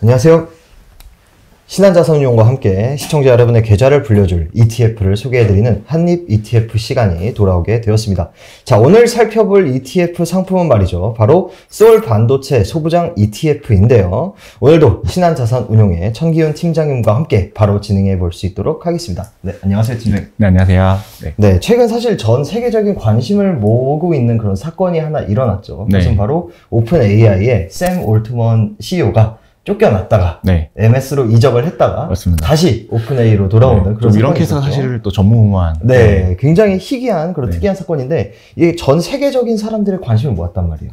안녕하세요. 신한자산운용과 함께 시청자 여러분의 계좌를 불려줄 ETF를 소개해드리는 한입 ETF 시간이 돌아오게 되었습니다. 자, 오늘 살펴볼 ETF 상품은 말이죠. 바로 소울 반도체 소부장 ETF인데요. 오늘도 신한자산운용의 천기훈 팀장님과 함께 바로 진행해 볼 수 있도록 하겠습니다. 네, 안녕하세요, 팀장님. 네, 안녕하세요. 네, 최근 사실 전 세계적인 관심을 모으고 있는 그런 사건이 하나 일어났죠. 네. 그것은 바로 오픈 AI의 샘 올트먼 CEO가 쫓겨났다가 MS로 이적을 했다가 맞습니다. 다시 오픈AI로 돌아오는 그런 이런 케이스가 사실 또 전무후무한 굉장히 희귀한 그런 특이한 사건인데 이게 전 세계적인 사람들의 관심을 모았단 말이에요.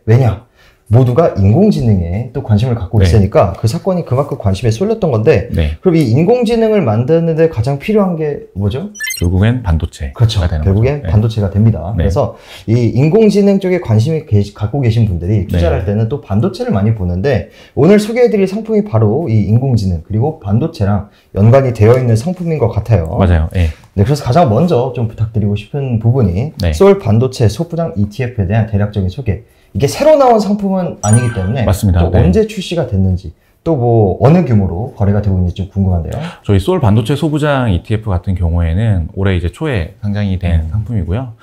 왜냐? 모두가 인공지능에 또 관심을 갖고 있으니까 그 사건이 그만큼 관심에 쏠렸던 건데 그럼 이 인공지능을 만드는 데 가장 필요한 게 뭐죠? 결국엔 반도체가 그렇죠. 되는 결국엔 거죠. 반도체가 됩니다. 그래서 이 인공지능 쪽에 관심이 갖고 계신 분들이 투자를 할 때는 또 반도체를 많이 보는데 오늘 소개해드릴 상품이 바로 이 인공지능 그리고 반도체랑 연관이 되어 있는 상품인 것 같아요. 맞아요. 네, 그래서 가장 먼저 좀 부탁드리고 싶은 부분이 소울 반도체 소부장 ETF에 대한 대략적인 소개. 이게 새로 나온 상품은 아니기 때문에 맞습니다. 또 언제 출시가 됐는지 또 뭐 어느 규모로 거래가 되고 있는지 좀 궁금한데요. 저희 소울 반도체 소부장 ETF 같은 경우에는 올해 이제 초에 상장이 된 상품이고요.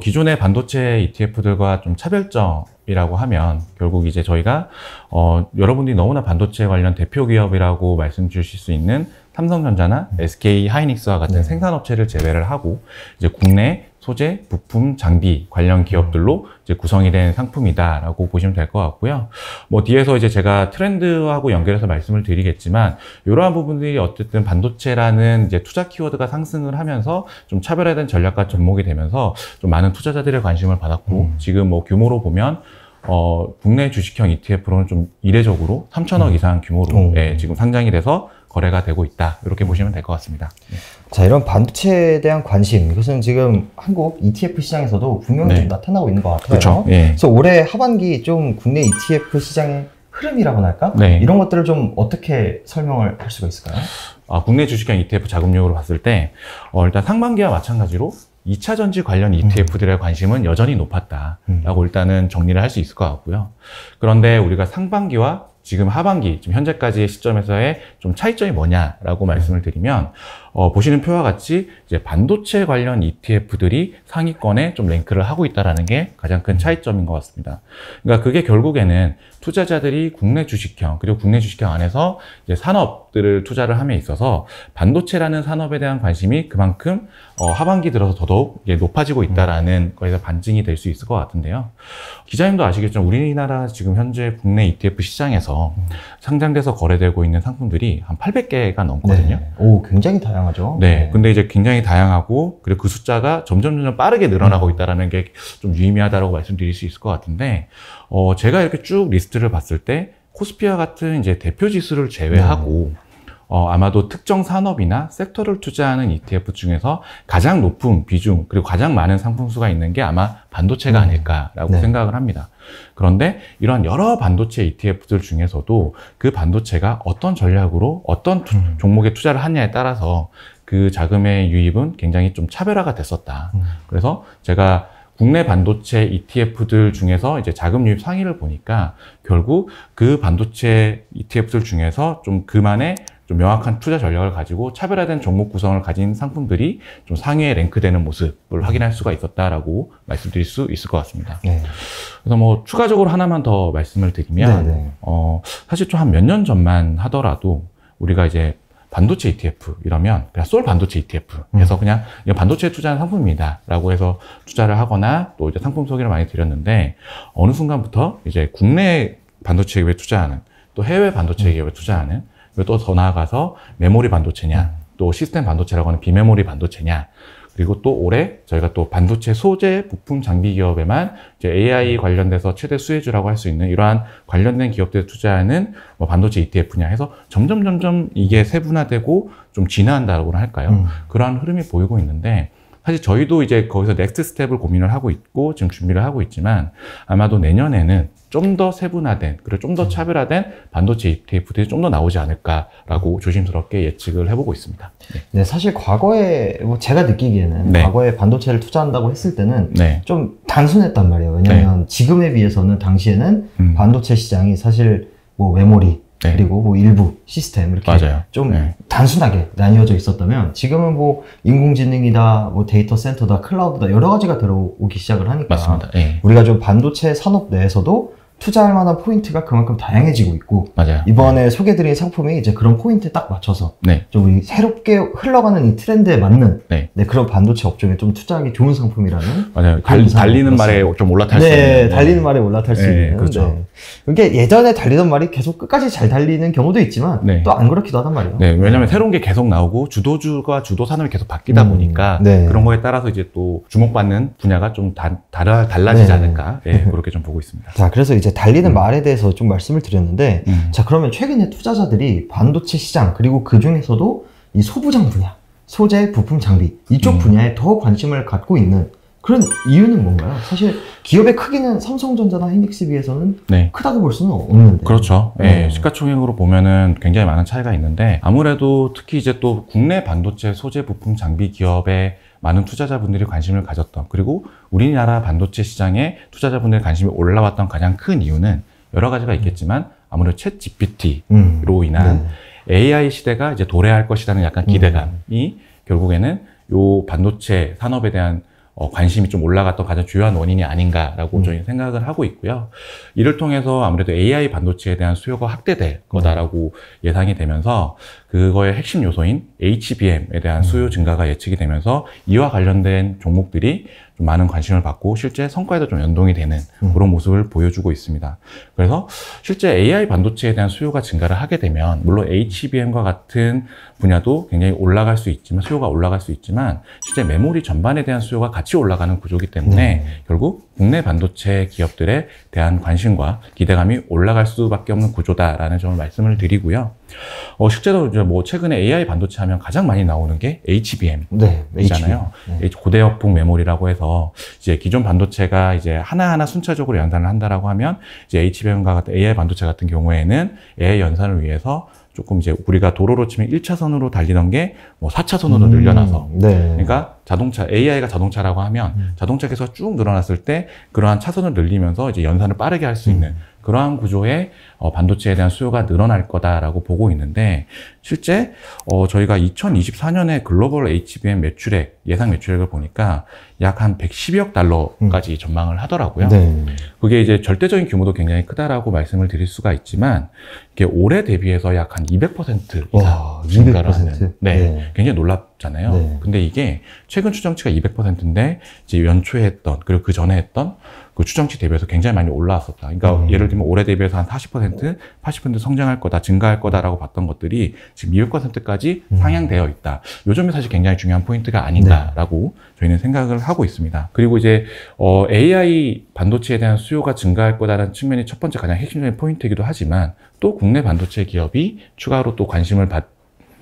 기존의 반도체 ETF들과 좀 차별점이라고 하면 결국 이제 저희가 여러분들이 너무나 반도체 관련 대표 기업이라고 말씀 주실 수 있는 삼성전자나 SK 하이닉스와 같은 생산업체를 제외를 하고 이제 국내 소재, 부품, 장비 관련 기업들로 이제 구성이 된 상품이다라고 보시면 될 것 같고요. 뭐 뒤에서 이제 제가 트렌드하고 연결해서 말씀을 드리겠지만 이러한 부분들이 어쨌든 반도체라는 이제 투자 키워드가 상승을 하면서 좀 차별화된 전략과 접목이 되면서 좀 많은 투자자들의 관심을 받았고 지금 뭐 규모로 보면 국내 주식형 ETF로는 좀 이례적으로 3천억 이상 규모로 지금 상장이 돼서 거래가 되고 있다. 이렇게 보시면 될 것 같습니다. 자, 이런 반도체에 대한 관심, 이것은 지금 한국 ETF 시장에서도 분명히 좀 나타나고 있는 것 같아요. 그렇죠. 그래서 올해 하반기 좀 국내 ETF 시장의 흐름이라고나 할까? 이런 것들을 좀 어떻게 설명을 할 수가 있을까요? 국내 주식형 ETF 자금률을 봤을 때 일단 상반기와 마찬가지로 2차 전지 관련 ETF들의 관심은 여전히 높았다라고 일단은 정리를 할 수 있을 것 같고요. 그런데 우리가 상반기와 지금 하반기, 지금 현재까지의 시점에서의 좀 차이점이 뭐냐라고 말씀을 드리면, 보시는 표와 같이 이제 반도체 관련 ETF들이 상위권에 좀 랭크를 하고 있다는 게 가장 큰 차이점인 것 같습니다. 그러니까 그게 결국에는 투자자들이 국내 주식형, 그리고 국내 주식형 안에서 이제 산업들을 투자를 함에 있어서 반도체라는 산업에 대한 관심이 그만큼 하반기 들어서 더더욱 높아지고 있다라는 거에서 반증이 될 수 있을 것 같은데요. 기자님도 아시겠지만 우리나라 지금 현재 국내 ETF 시장에서 상장돼서 거래되고 있는 상품들이 한 800개가 넘거든요. 오, 굉장히 다양하죠. 근데 이제 굉장히 다양하고 그리고 그 숫자가 점점 빠르게 늘어나고 있다는 게 좀 유의미하다고 말씀드릴 수 있을 것 같은데 제가 이렇게 쭉 리스트를 봤을 때 코스피와 같은 이제 대표 지수를 제외하고 아마도 특정 산업이나 섹터를 투자하는 ETF 중에서 가장 높은 비중 그리고 가장 많은 상품수가 있는 게 아마 반도체가 아닐까라고 생각을 합니다. 그런데 이런 여러 반도체 ETF들 중에서도 그 반도체가 어떤 전략으로 어떤 종목에 투자를 하느냐에 따라서 그 자금의 유입은 굉장히 좀 차별화가 됐었다. 그래서 제가 국내 반도체 ETF들 중에서 이제 자금 유입 상위를 보니까 결국 그 반도체 ETF들 중에서 좀 그만의 좀 명확한 투자 전략을 가지고 차별화된 종목 구성을 가진 상품들이 좀 상위에 랭크되는 모습을 확인할 수가 있었다라고 말씀드릴 수 있을 것 같습니다. 그래서 뭐 추가적으로 하나만 더 말씀을 드리면 사실 좀 한 몇 년 전만 하더라도 우리가 이제 반도체 ETF 이러면 그냥 소울 반도체 ETF 해서 그냥 반도체에 투자하는 상품입니다 라고 해서 투자를 하거나 또 이제 상품 소개를 많이 드렸는데 어느 순간부터 이제 국내 반도체 기업에 투자하는 또 해외 반도체 기업에 투자하는 그리고 또 더 나아가서 메모리 반도체냐 또 시스템 반도체라고 하는 비메모리 반도체냐 그리고 또 올해 저희가 또 반도체 소재 부품 장비 기업에만 이제 AI 관련돼서 최대 수혜주라고 할 수 있는 이러한 관련된 기업들에 투자하는 뭐 반도체 ETF냐 해서 점점 이게 세분화되고 좀 진화한다고 할까요? 그러한 흐름이 보이고 있는데 사실 저희도 이제 거기서 넥스트 스텝을 고민을 하고 있고 지금 준비를 하고 있지만 아마도 내년에는 좀 더 세분화된 그리고 좀 더 차별화된 반도체 ETF들이 좀 더 나오지 않을까라고 조심스럽게 예측을 해보고 있습니다. 네, 사실 과거에 뭐 제가 느끼기에는 과거에 반도체를 투자한다고 했을 때는 좀 단순했단 말이에요. 왜냐하면 지금에 비해서는 당시에는 반도체 시장이 사실 뭐 메모리 네. 그리고 뭐 일부 시스템 이렇게 맞아요. 좀 네. 단순하게 나뉘어져 있었다면 지금은 뭐 인공지능이다, 뭐 데이터 센터다, 클라우드다 여러 가지가 들어오기 시작을 하니까 맞습니다. 네. 우리가 좀 반도체 산업 내에서도 투자할 만한 포인트가 그만큼 다양해지고 있고 맞아요. 이번에 소개드린 상품이 이제 그런 포인트에 딱 맞춰서 네. 좀 이 새롭게 흘러가는 이 트렌드에 맞는 네. 네, 그런 반도체 업종에 좀 투자하기 좋은 상품이라는 맞아요. 그런 달리는 이상을 말에 좀 올라탈 수 네, 있는. 달리는 말에 올라탈 수 네, 있는. 그렇죠. 네. 그게 예전에 달리던 말이 계속 끝까지 잘 달리는 경우도 있지만 네. 또 안 그렇기도 하단 말이에요. 네, 왜냐하면 새로운 게 계속 나오고 주도주가 주도 산업이 계속 바뀌다 보니까 네. 그런 거에 따라서 이제 또 주목받는 분야가 좀 달라지지 네. 않을까. 네, 그렇게 좀 보고 있습니다. 자, 그래서 이제 달리는 말에 대해서 좀 말씀을 드렸는데, 자, 그러면 최근에 투자자들이 반도체 시장, 그리고 그 중에서도 이 소부장 분야, 소재, 부품, 장비, 이쪽 분야에 더 관심을 갖고 있는 그런 이유는 뭔가요? 사실 기업의 크기는 삼성전자나 히닉스에 비해서는 네. 크다고 볼 수는 없는데. 그렇죠. 네. 시가총액으로 보면은 굉장히 많은 차이가 있는데 아무래도 특히 이제 또 국내 반도체 소재 부품 장비 기업에 많은 투자자분들이 관심을 가졌던 그리고 우리나라 반도체 시장에 투자자분들의 관심이 올라왔던 가장 큰 이유는 여러 가지가 있겠지만 아무래도 챗 GPT로 인한 AI 시대가 이제 도래할 것이라는 약간 기대감이 결국에는 요 반도체 산업에 대한 관심이 좀 올라갔던 가장 주요한 원인이 아닌가라고 저희는 생각을 하고 있고요. 이를 통해서 아무래도 AI 반도체에 대한 수요가 확대될 거다라고 예상이 되면서 그거의 핵심 요소인 HBM에 대한 수요 증가가 예측이 되면서 이와 관련된 종목들이 좀 많은 관심을 받고 실제 성과에도 좀 연동이 되는 그런 모습을 보여주고 있습니다. 그래서 실제 AI 반도체에 대한 수요가 증가를 하게 되면 물론 HBM과 같은 분야도 굉장히 올라갈 수 있지만 수요가 올라갈 수 있지만 실제 메모리 전반에 대한 수요가 같이 올라가는 구조이기 때문에 결국 국내 반도체 기업들에 대한 관심과 기대감이 올라갈 수밖에 없는 구조다라는 점을 말씀을 드리고요. 실제로 이제 뭐 최근에 AI 반도체 하면 가장 많이 나오는 게 HBM이잖아요. 고대역폭 메모리라고 해서 이제 기존 반도체가 이제 하나하나 순차적으로 연산을 한다라고 하면 이제 HBM과 같은 AI 반도체 같은 경우에는 AI 연산을 위해서 조금 이제 우리가 도로로 치면 1차선으로 달리던 게 뭐 4차선으로 늘려놔서 그러니까 자동차 AI가 자동차라고 하면 자동차에서 쭉 늘어났을 때 그러한 차선을 늘리면서 이제 연산을 빠르게 할 수 있는 그러한 구조의 반도체에 대한 수요가 늘어날 거다라고 보고 있는데 실제 저희가 2024년에 글로벌 HBM 매출액 예상 매출액을 보니까 약 한 110억 달러까지 전망을 하더라고요. 그게 이제 절대적인 규모도 굉장히 크다라고 말씀을 드릴 수가 있지만 이게 올해 대비해서 약 한 200% 이상 증가를 하는 굉장히 놀랍잖아요. 근데 이게 최근 추정치가 200%인데 이제 연초에 했던 그리고 그 전에 했던 그 추정치 대비해서 굉장히 많이 올라왔었다. 그러니까 예를 들면 올해 대비해서 한 40%, 80% 성장할 거다, 증가할 거다라고 봤던 것들이 지금 200%까지 상향되어 있다. 요 점이 사실 굉장히 중요한 포인트가 아닌가라고 저희는 생각을 하고 있습니다. 그리고 이제 AI 반도체에 대한 수요가 증가할 거다라는 측면이 첫 번째 가장 핵심적인 포인트이기도 하지만 또 국내 반도체 기업이 추가로 또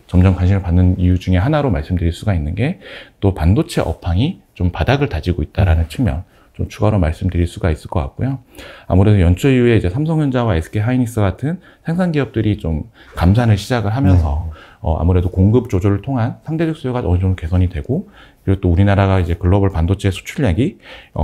점점 관심을 받는 이유 중에 하나로 말씀드릴 수가 있는 게 또 반도체 업황이 좀 바닥을 다지고 있다라는 측면. 좀 추가로 말씀드릴 수가 있을 것 같고요. 아무래도 연초 이후에 이제 삼성전자와 SK 하이닉스 같은 생산 기업들이 좀 감산을 시작을 하면서 아무래도 공급 조절을 통한 상대적 수요가 어느 정도 개선이 되고 그리고 또 우리나라가 이제 글로벌 반도체 수출량이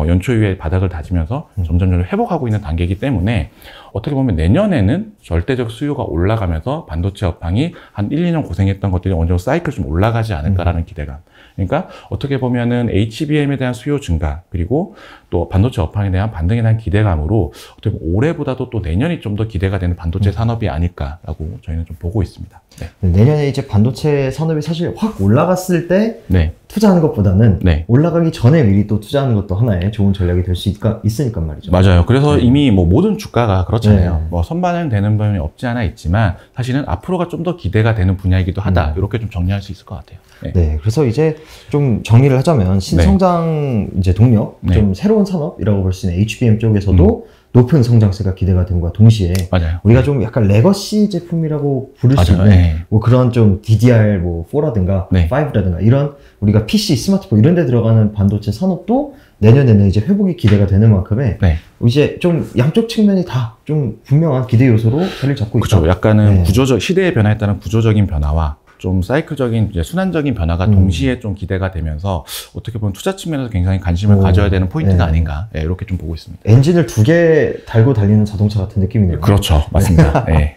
연초 이후에 바닥을 다지면서 점점 회복하고 있는 단계이기 때문에 어떻게 보면 내년에는 절대적 수요가 올라가면서 반도체 업황이 한 1, 2년 고생했던 것들이 어느 정도 사이클 좀 올라가지 않을까라는 기대감. 그러니까 어떻게 보면은 HBM에 대한 수요 증가 그리고 또 반도체 업황에 대한 반등에 대한 기대감으로 어떻게 보면 올해보다도 또 내년이 좀 더 기대가 되는 반도체 산업이 아닐까라고 저희는 좀 보고 있습니다. 내년에 이제 반도체 산업이 사실 확 올라갔을 때 투자하는 것보다는 올라가기 전에 미리 또 투자하는 것도 하나의 좋은 전략이 될 수 있으니까 말이죠. 맞아요. 그래서 이미 뭐 모든 주가가 그렇잖아요. 뭐 선반영 되는 부분이 없지 않아 있지만 사실은 앞으로가 좀 더 기대가 되는 분야이기도 하다. 이렇게 좀 정리할 수 있을 것 같아요. 그래서 이제 좀 정리를 하자면 신성장 이제 동력, 좀 새로운 산업이라고 볼 수 있는 HBM 쪽에서도 높은 성장세가 기대가 됨과 동시에 우리가 좀 약간 레거시 제품이라고 부를 수 있는 뭐 그런 좀 DDR 뭐 4라든가 5라든가 이런 우리가 PC, 스마트폰 이런 데 들어가는 반도체 산업도 내년에는 이제 회복이 기대가 되는 만큼에 이제 좀 양쪽 측면이 다 좀 분명한 기대 요소로 자리를 잡고 있다. 그렇죠. 약간은 구조적 시대의 변화에 따른 구조적인 변화와 좀 사이클적인 이제 순환적인 변화가 동시에 좀 기대가 되면서 어떻게 보면 투자 측면에서 굉장히 관심을 가져야 되는 포인트가 아닌가 이렇게 좀 보고 있습니다. 엔진을 2개 달고 달리는 자동차 같은 느낌이네요. 그렇죠, 맞습니다. 네.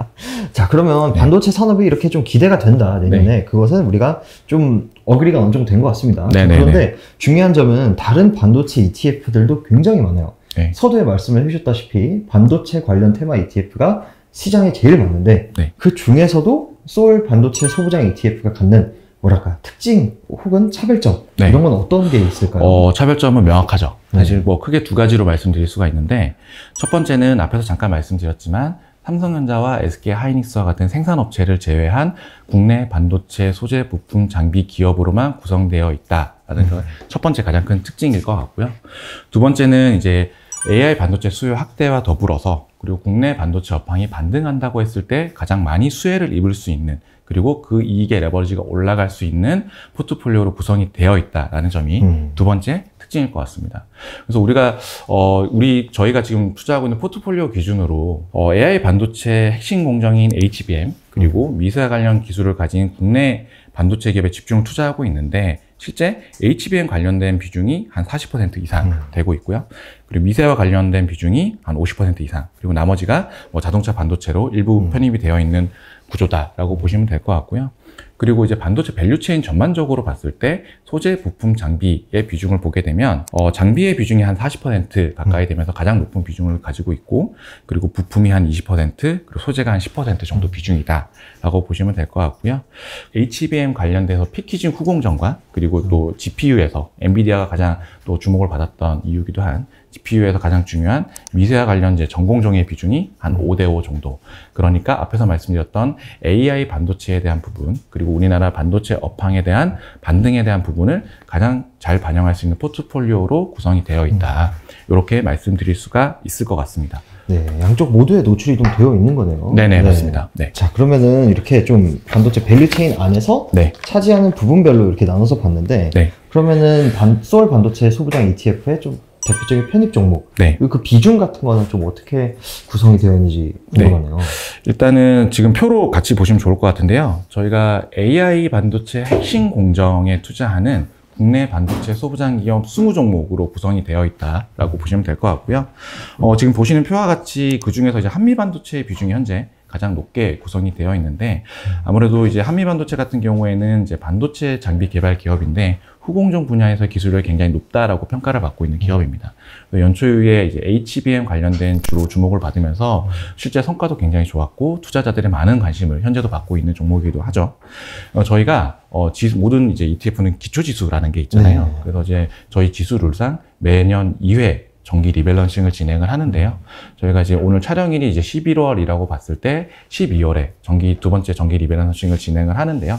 자, 그러면 반도체 산업이 이렇게 좀 기대가 된다 내년에 그것은 우리가 좀 어그리가 어느 정도 된 것 같습니다. 그런데 중요한 점은 다른 반도체 ETF들도 굉장히 많아요. 서두에 말씀을 해주셨다시피 반도체 관련 테마 ETF가 시장에 제일 많은데 그 중에서도 소울 반도체 소부장 ETF가 갖는 뭐랄까 특징 혹은 차별점 이런 건 어떤 게 있을까요? 차별점은 명확하죠. 사실 뭐 크게 두 가지로 말씀드릴 수가 있는데 첫 번째는 앞에서 잠깐 말씀드렸지만 삼성전자와 SK하이닉스와 같은 생산업체를 제외한 국내 반도체 소재 부품 장비 기업으로만 구성되어 있다라는 첫 번째 가장 큰 특징일 것 같고요. 두 번째는 이제 AI 반도체 수요 확대와 더불어서 그리고 국내 반도체 업황이 반등한다고 했을 때 가장 많이 수혜를 입을 수 있는 그리고 그 이익의 레버리지가 올라갈 수 있는 포트폴리오로 구성이 되어 있다라는 점이 두 번째 특징일 것 같습니다. 그래서 우리가 저희가 지금 투자하고 있는 포트폴리오 기준으로 AI 반도체 핵심 공정인 HBM 그리고 미세화 관련 기술을 가진 국내 반도체 기업에 집중 투자하고 있는데 실제 HBM 관련된 비중이 한 40% 이상 되고 있고요. 그리고 미세와 관련된 비중이 한 50% 이상 그리고 나머지가 뭐 자동차 반도체로 일부 편입이 되어 있는 구조다라고 보시면 될 것 같고요. 그리고 이제 반도체 밸류체인 전반적으로 봤을 때 소재, 부품, 장비의 비중을 보게 되면 장비의 비중이 한 40% 가까이 되면서 가장 높은 비중을 가지고 있고 그리고 부품이 한 20% 그리고 소재가 한 10% 정도 비중이다 라고 보시면 될 것 같고요. HBM 관련돼서 패키징 후공정과 그리고 또 GPU에서 엔비디아가 가장 또 주목을 받았던 이유기도 한 GPU에서 가장 중요한 미세화 관련 이제 전공정의 비중이 한 5대5 정도. 그러니까 앞에서 말씀드렸던 AI 반도체에 대한 부분, 그리고 우리나라 반도체 업황에 대한 반등에 대한 부분을 가장 잘 반영할 수 있는 포트폴리오로 구성이 되어 있다. 이렇게 말씀드릴 수가 있을 것 같습니다. 네, 양쪽 모두에 노출이 좀 되어 있는 거네요. 네네, 맞습니다. 네. 자, 그러면은 이렇게 좀 반도체 밸류체인 안에서 차지하는 부분별로 이렇게 나눠서 봤는데, 그러면은 소울 반도체 소부장 ETF의 좀 대표적인 편입 종목, 그리고 그 비중 같은 거는 좀 어떻게 구성이 되어 있는지 궁금하네요. 일단은 지금 표로 같이 보시면 좋을 것 같은데요. 저희가 AI 반도체 핵심 공정에 투자하는 국내 반도체 소부장 기업 20종목으로 구성이 되어 있다라고 보시면 될 것 같고요. 지금 보시는 표와 같이 그 중에서 이제 한미 반도체의 비중이 현재 가장 높게 구성이 되어 있는데 아무래도 이제 한미 반도체 같은 경우에는 이제 반도체 장비 개발 기업인데 후공정 분야에서 기술력이 굉장히 높다라고 평가를 받고 있는 기업입니다. 연초 이후에 이제 HBM 관련된 주로 주목을 받으면서 실제 성과도 굉장히 좋았고 투자자들의 많은 관심을 현재도 받고 있는 종목이기도 하죠. 저희가 모든 이제 ETF는 기초 지수라는 게 있잖아요. 그래서 이제 저희 지수 룰상 매년 2회 정기 리밸런싱을 진행을 하는데요. 저희가 이제 오늘 촬영일이 이제 11월이라고 봤을 때 12월에 두 번째 정기 리밸런싱을 진행을 하는데요.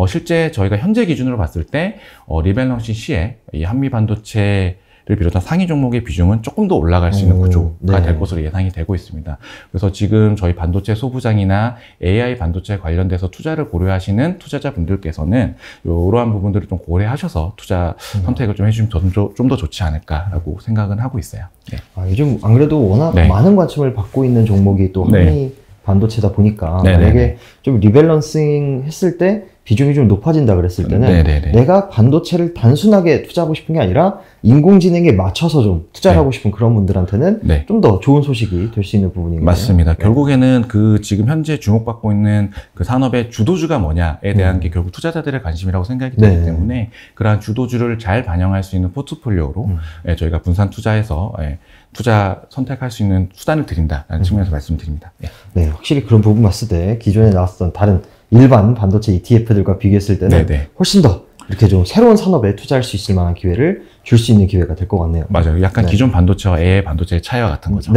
실제 저희가 현재 기준으로 봤을 때 리밸런싱 시에 이 한미 반도체를 비롯한 상위 종목의 비중은 조금 더 올라갈 수 있는 구조가 될 것으로 예상이 되고 있습니다. 그래서 지금 저희 반도체 소부장이나 AI 반도체 관련돼서 투자를 고려하시는 투자자분들께서는 이러한 부분들을 좀 고려하셔서 투자 선택을 좀 해주시면 좀 더 좋지 않을까라고 생각은 하고 있어요. 요즘 안 그래도 워낙 많은 관심을 받고 있는 종목이 또 한미 반도체다 보니까 만약에 좀 리밸런싱 했을 때 비중이 좀 높아진다 그랬을 때는 내가 반도체를 단순하게 투자하고 싶은 게 아니라 인공지능에 맞춰서 좀 투자를 하고 싶은 그런 분들한테는 좀 더 좋은 소식이 될 수 있는 부분이거든요. 맞습니다. 결국에는 그 지금 현재 주목받고 있는 그 산업의 주도주가 뭐냐에 대한 게 결국 투자자들의 관심이라고 생각이 되기 때문에 그러한 주도주를 잘 반영할 수 있는 포트폴리오로 저희가 분산 투자해서 투자 선택할 수 있는 수단을 드린다라는 측면에서 말씀드립니다. 네, 확실히 그런 부분 봤을 때 기존에 나왔던 다른 일반 반도체 ETF들과 비교했을 때는 훨씬 더 이렇게 좀 새로운 산업에 투자할 수 있을 만한 기회를 줄 수 있는 기회가 될 것 같네요. 맞아요. 약간 기존 반도체와 AI 반도체의 차이와 같은 거죠.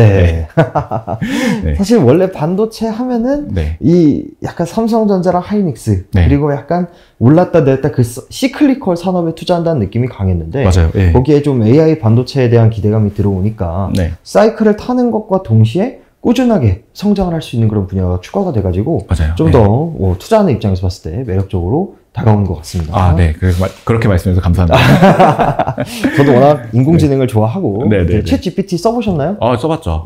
사실 원래 반도체 하면은 이 약간 삼성전자랑 하이닉스 그리고 약간 올랐다 내렸다 그 시클리컬 산업에 투자한다는 느낌이 강했는데 거기에 좀 AI 반도체에 대한 기대감이 들어오니까 사이클을 타는 것과 동시에 꾸준하게 성장을 할 수 있는 그런 분야가 추가가 돼가지고 좀 더 투자하는 입장에서 봤을 때 매력적으로 다가오는 것 같습니다. 그렇게 말씀해주셔서 감사합니다. 저도 워낙 인공지능을 좋아하고 챗 GPT 써보셨나요? 써봤죠.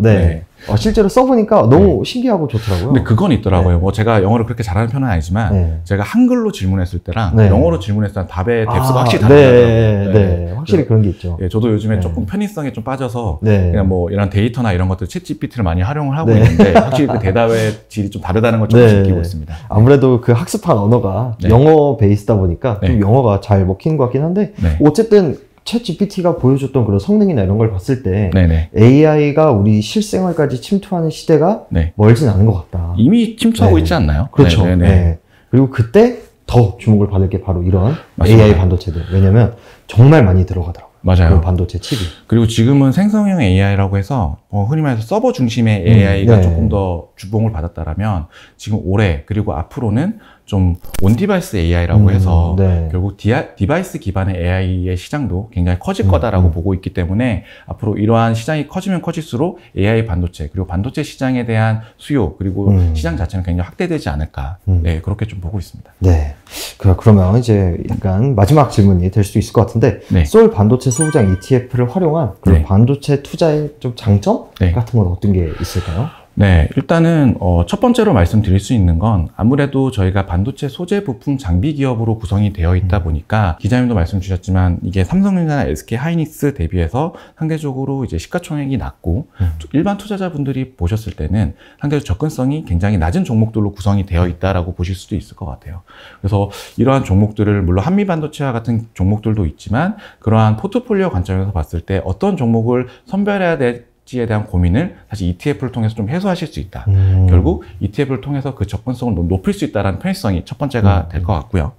실제로 써보니까 너무 신기하고 좋더라고요. 근데 그건 있더라고요. 네. 뭐 제가 영어를 그렇게 잘하는 편은 아니지만 네. 제가 한글로 질문했을 때랑 네. 영어로 질문했을 때 답의 뎁스가 확실히 네, 다르더라고요. 네. 확실히 그런 게 있죠. 예, 저도 요즘에 네. 조금 편의성에 좀 빠져서 네. 그냥 뭐 이런 데이터나 이런 것들 챗 GPT를 많이 활용을 하고 네. 있는데 확실히 그 대답의 질이 좀 다르다는 걸 조금씩 네. 느끼고 있습니다. 아무래도 그 학습한 언어가 네. 영어 베이스다 보니까 네. 좀 영어가 잘 먹히는 것 같긴 한데 네. 어쨌든 챗 GPT가 보여줬던 그런 성능이나 이런 걸 봤을 때 네네. AI가 우리 실생활까지 침투하는 시대가 네. 멀진 않은 것 같다. 이미 침투하고 네. 있지 않나요? 그렇죠. 네네. 네. 그리고 그때 더 주목을 받을 게 바로 이런 맞습니다. AI 반도체들. 왜냐면 정말 많이 들어가더라고요. 맞아요. 그런 반도체 칩이. 그리고 지금은 생성형 AI라고 해서 흔히 말해서 서버 중심의 AI가 네. 조금 더 주목을 받았다라면 지금 올해 그리고 앞으로는 좀 온디바이스 AI라고 해서 네. 결국 디바이스 기반의 AI의 시장도 굉장히 커질 거다라고 보고 있기 때문에 앞으로 이러한 시장이 커지면 커질수록 AI 반도체 그리고 반도체 시장에 대한 수요 그리고 시장 자체는 굉장히 확대되지 않을까 네, 그렇게 좀 보고 있습니다. 네. 그러면 이제 약간 마지막 질문이 될 수 있을 것 같은데 네. 소울 반도체 소부장 ETF를 활용한 그런 네. 반도체 투자의 좀 장점 네. 같은 건 어떤 게 있을까요? 네, 일단은 첫 번째로 말씀드릴 수 있는 건 아무래도 저희가 반도체 소재 부품 장비 기업으로 구성이 되어 있다 보니까 기자님도 말씀 주셨지만 이게 삼성전자나 SK 하이닉스 대비해서 상대적으로 이제 시가총액이 낮고 일반 투자자분들이 보셨을 때는 상대적으로 접근성이 굉장히 낮은 종목들로 구성이 되어 있다라고 보실 수도 있을 것 같아요. 그래서 이러한 종목들을 물론 한미 반도체와 같은 종목들도 있지만 그러한 포트폴리오 관점에서 봤을 때 어떤 종목을 선별해야 될지에 대한 고민을 사실 ETF를 통해서 좀 해소하실 수 있다. 결국 ETF를 통해서 그 접근성을 높일 수 있다는 편의성이 첫 번째가 될 것 같고요.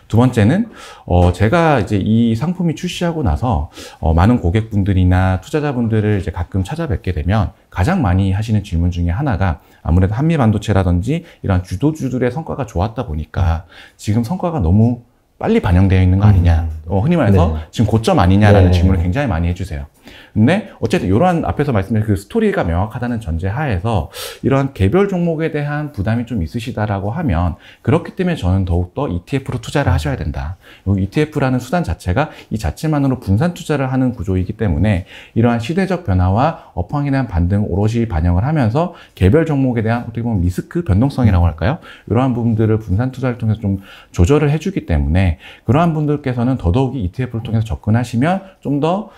두 번째는 제가 이제 이 상품이 출시하고 나서 많은 고객분들이나 투자자분들을 이제 가끔 찾아뵙게 되면 가장 많이 하시는 질문 중에 하나가 아무래도 한미 반도체라든지 이런 주도주들의 성과가 좋았다 보니까 지금 성과가 너무 빨리 반영되어 있는 거 아니냐. 흔히 말해서 네. 지금 고점 아니냐라는 네. 질문을 굉장히 많이 해주세요. 근데 어쨌든 이러한 앞에서 말씀드린 그 스토리가 명확하다는 전제 하에서 이러한 개별 종목에 대한 부담이 좀 있으시다라고 하면 그렇기 때문에 저는 더욱더 ETF로 투자를 하셔야 된다. ETF라는 수단 자체가 이 자체만으로 분산 투자를 하는 구조이기 때문에 이러한 시대적 변화와 업황에 대한 반등 오롯이 반영을 하면서 개별 종목에 대한 어떻게 보면 리스크 변동성이라고 할까요? 이러한 부분들을 분산 투자를 통해서 좀 조절을 해주기 때문에 그러한 분들께서는 더더욱이 ETF를 통해서 접근하시면 좀 더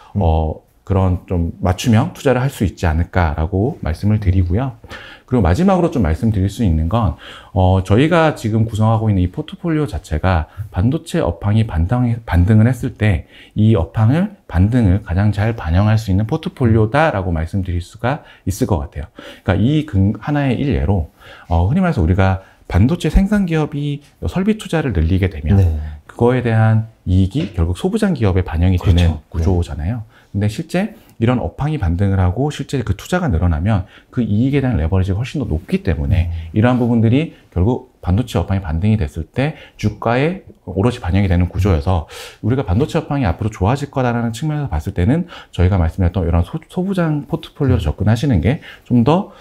그런 좀 맞춤형 투자를 할 수 있지 않을까라고 말씀을 드리고요. 그리고 마지막으로 좀 말씀드릴 수 있는 건 저희가 지금 구성하고 있는 이 포트폴리오 자체가 반도체 업황이 반등을 했을 때 이 업황을 반등을 가장 잘 반영할 수 있는 포트폴리오다라고 말씀드릴 수가 있을 것 같아요. 그러니까 이 하나의 일례로 흔히 말해서 우리가 반도체 생산 기업이 설비 투자를 늘리게 되면 네. 그거에 대한 이익이 결국 소부장 기업에 반영이 그렇죠. 되는 구조잖아요. 근데 실제 이런 업황이 반등을 하고 실제 그 투자가 늘어나면 그 이익에 대한 레버리지가 훨씬 더 높기 때문에 이러한 부분들이 결국 반도체 업황이 반등이 됐을 때 주가에 오롯이 반영이 되는 구조여서 우리가 반도체 업황이 앞으로 좋아질 거다라는 측면에서 봤을 때는 저희가 말씀드렸던 이런 소부장 포트폴리오로 접근하시는 게 좀 더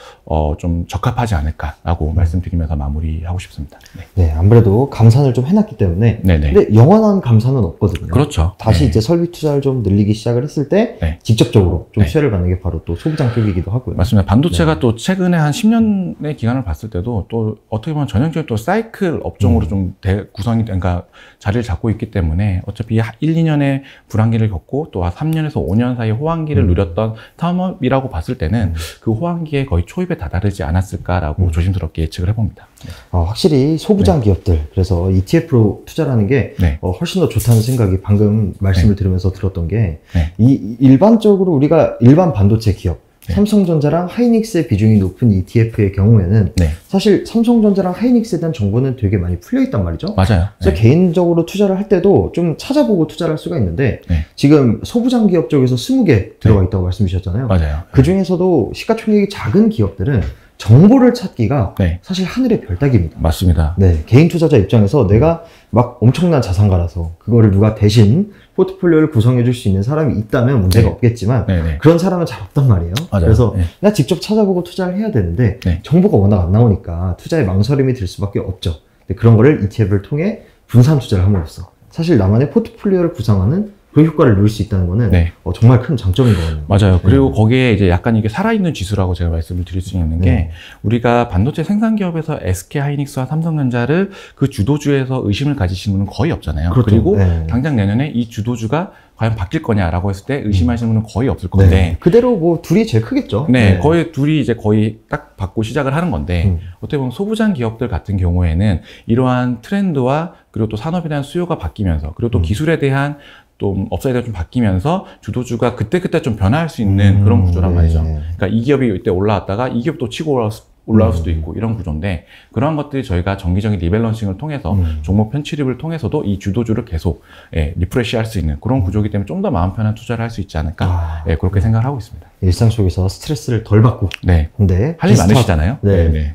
좀 적합하지 않을까라고 말씀드리면서 마무리하고 싶습니다. 네. 네, 아무래도 감산을 좀 해놨기 때문에. 네네. 근데 영원한 감산은 없거든요. 그렇죠. 다시 네. 이제 설비 투자를 좀 늘리기 시작을 했을 때 네. 직접적으로 좀 네. 수혜를 받는 게 바로 또 소부장 쪽이기도 하고요. 맞습니다. 반도체가 또 최근에 한 10년의 기간을 봤을 때도 또 어떻게 보면 전형적인 또 사이클 업종으로 좀 구성이, 그러니까 자리를 잡고 있기 때문에 어차피 1, 2년의 불황기를 겪고 또 3년에서 5년 사이 호황기를 누렸던 산업이라고 봤을 때는 그 호황기에 거의 초입에 다다르지 않았을까라고 조심스럽게 예측을 해봅니다. 확실히 소부장 기업들, 그래서 ETF로 투자라는 게 네. 훨씬 더 좋다는 생각이 방금 말씀을 들으면서 들었던 게 네. 일반적으로 우리가 일반 반도체 기업, 네. 삼성전자랑 하이닉스의 비중이 높은 ETF의 경우에는 네. 사실 삼성전자랑 하이닉스에 대한 정보는 되게 많이 풀려 있단 말이죠. 맞아요. 그래서 네. 개인적으로 투자를 할 때도 좀 찾아보고 투자를 할 수가 있는데 네. 지금 소부장 기업 쪽에서 20개 들어가 있다고 말씀 주셨잖아요. 맞아요. 그 중에서도 시가총액이 작은 기업들은 정보를 찾기가 네. 사실 하늘의 별따기입니다. 맞습니다. 네, 개인 투자자 입장에서 내가 막 엄청난 자산가라서 그거를 누가 대신 포트폴리오를 구성해 줄 수 있는 사람이 있다면 문제가 네. 없겠지만 네네. 그런 사람은 잘 없단 말이에요. 맞아요. 그래서 네. 내가 직접 찾아보고 투자를 해야 되는데 네. 정보가 워낙 안 나오니까 투자에 망설임이 들 수밖에 없죠. 근데 그런 거를 ETF를 통해 분산 투자를 함으로써 사실 나만의 포트폴리오를 구성하는 그 효과를 누릴 수 있다는 거는 네. 정말 큰 장점인 것 같네요. 맞아요. 그리고 거기에 이제 약간 이게 살아있는 지수라고 제가 말씀을 드릴 수 있는 게 우리가 반도체 생산 기업에서 SK 하이닉스와 삼성전자를 그 주도주에서 의심을 가지시는 분은 거의 없잖아요. 그렇죠. 그리고 당장 내년에 이 주도주가 과연 바뀔 거냐라고 했을 때 의심하시는 분은 거의 없을 건데 그대로 뭐 둘이 제일 크겠죠. 거의 둘이 이제 거의 딱 받고 시작을 하는 건데 어떻게 보면 소부장 기업들 같은 경우에는 이러한 트렌드와 그리고 또 산업에 대한 수요가 바뀌면서 그리고 또 기술에 대한 또 업사이드가 좀 바뀌면서 주도주가 그때그때 좀 변화할 수 있는 그런 구조란 말이죠. 그러니까 이 기업이 이때 올라왔다가 이 기업도 치고 올라올 수도 있고 이런 구조인데 그러한 것들이 저희가 정기적인 리밸런싱을 통해서 종목 편취립을 통해서도 이 주도주를 계속 리프레시할 수 있는 그런 구조이기 때문에 좀 더 마음 편한 투자를 할 수 있지 않을까 그렇게 생각을 하고 있습니다. 일상 속에서 스트레스를 덜 받고 근데 할 일 많으시잖아요.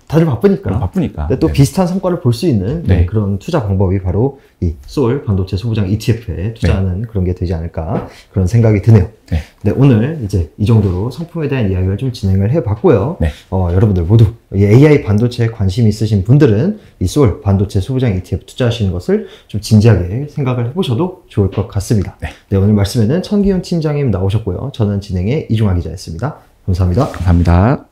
다들 바쁘니까. 근데 또 비슷한 성과를 볼 수 있는 그런 투자 방법이 바로 이 소울 반도체 소부장 ETF에 투자하는 그런 게 되지 않을까 그런 생각이 드네요. 네, 오늘 이제 이 정도로 상품에 대한 이야기를 좀 진행을 해봤고요. 여러분들 모두 이 AI 반도체에 관심 있으신 분들은 이 소울 반도체 소부장 ETF 투자하시는 것을 좀 진지하게 생각을 해보셔도 좋을 것 같습니다. 네, 오늘 말씀에는 천기훈 팀장님 나오셨고요. 저는 진행의 이중하 기자였습니다. 감사합니다. 감사합니다.